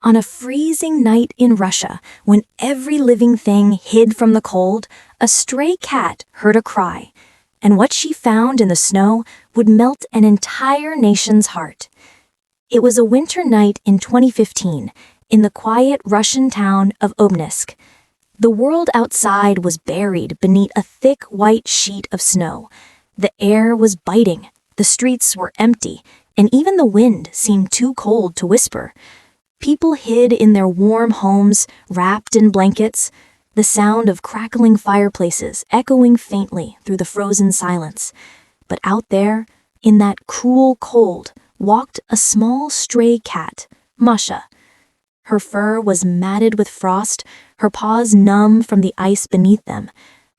On a freezing night in Russia, when every living thing hid from the cold, a stray cat heard a cry, and what she found in the snow would melt an entire nation's heart. It was a winter night in 2015, in the quiet Russian town of Obninsk. The world outside was buried beneath a thick white sheet of snow. The air was biting, the streets were empty, and even the wind seemed too cold to whisper. People hid in their warm homes, wrapped in blankets, the sound of crackling fireplaces echoing faintly through the frozen silence. But out there, in that cruel cold, walked a small stray cat, Masha. Her fur was matted with frost, her paws numb from the ice beneath them.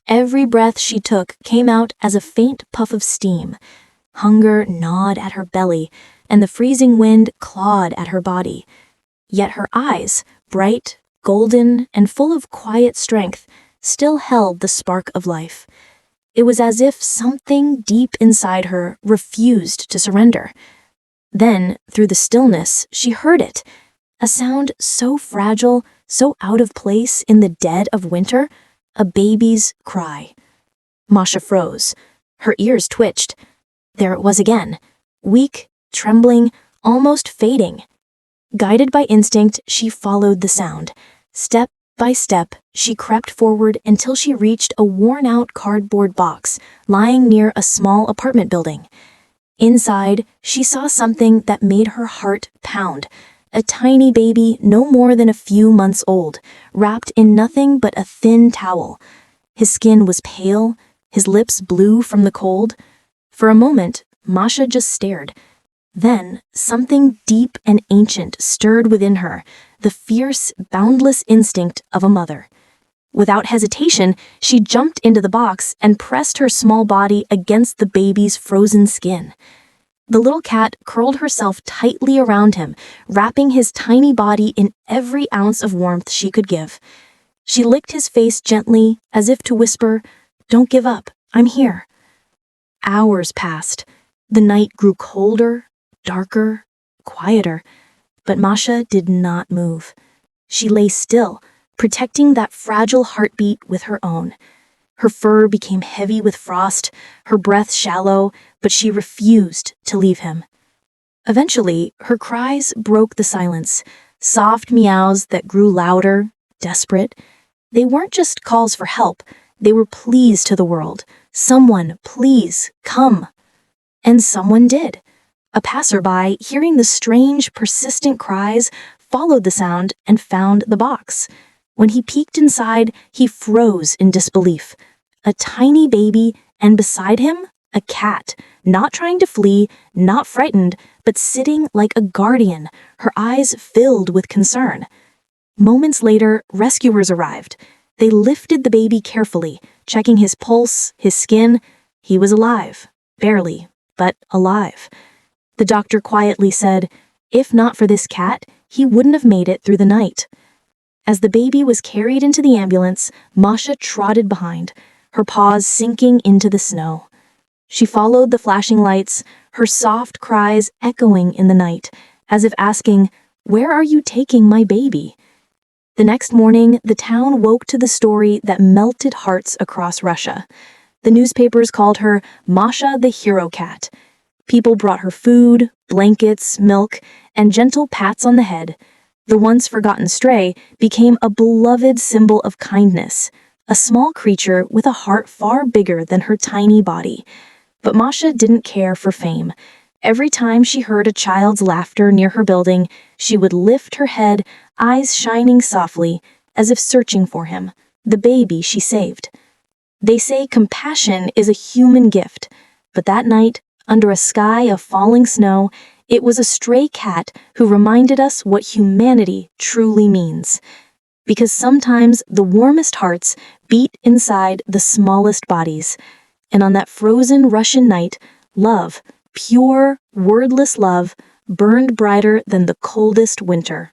Every breath she took came out as a faint puff of steam. Hunger gnawed at her belly, and the freezing wind clawed at her body. Yet her eyes, bright, golden, and full of quiet strength, still held the spark of life. It was as if something deep inside her refused to surrender. Then, through the stillness, she heard it, a sound so fragile, so out of place in the dead of winter, a baby's cry. Masha froze. Her ears twitched. There it was again, weak, trembling, almost fading. Guided by instinct, she followed the sound. Step by step, she crept forward until she reached a worn-out cardboard box lying near a small apartment building. Inside, she saw something that made her heart pound. A tiny baby no more than a few months old, wrapped in nothing but a thin towel. His skin was pale, his lips blue from the cold. For a moment, Masha just stared. Then, something deep and ancient stirred within her, the fierce, boundless instinct of a mother. Without hesitation, she jumped into the box and pressed her small body against the baby's frozen skin. The little cat curled herself tightly around him, wrapping his tiny body in every ounce of warmth she could give. She licked his face gently, as if to whisper, "Don't give up, I'm here." Hours passed. The night grew colder, darker, quieter, but Masha did not move. She lay still, protecting that fragile heartbeat with her own. Her fur became heavy with frost, her breath shallow, but she refused to leave him. Eventually, her cries broke the silence, soft meows that grew louder, desperate. They weren't just calls for help, they were pleas to the world. "Someone, please, come." And someone did. A passerby, hearing the strange, persistent cries, followed the sound and found the box. When he peeked inside, he froze in disbelief. A tiny baby, and beside him, a cat, not trying to flee, not frightened, but sitting like a guardian, her eyes filled with concern. Moments later, rescuers arrived. They lifted the baby carefully, checking his pulse, his skin. He was alive, barely, but alive. The doctor quietly said, if not for this cat, he wouldn't have made it through the night. As the baby was carried into the ambulance, Masha trotted behind, her paws sinking into the snow. She followed the flashing lights, her soft cries echoing in the night, as if asking, "Where are you taking my baby?" The next morning, the town woke to the story that melted hearts across Russia. The newspapers called her Masha the Hero Cat. People brought her food, blankets, milk, and gentle pats on the head. The once forgotten stray became a beloved symbol of kindness, a small creature with a heart far bigger than her tiny body. But Masha didn't care for fame. Every time she heard a child's laughter near her building, she would lift her head, eyes shining softly, as if searching for him, the baby she saved. They say compassion is a human gift, but that night, under a sky of falling snow, it was a stray cat who reminded us what humanity truly means. Because sometimes the warmest hearts beat inside the smallest bodies. And on that frozen Russian night, love, pure, wordless love, burned brighter than the coldest winter.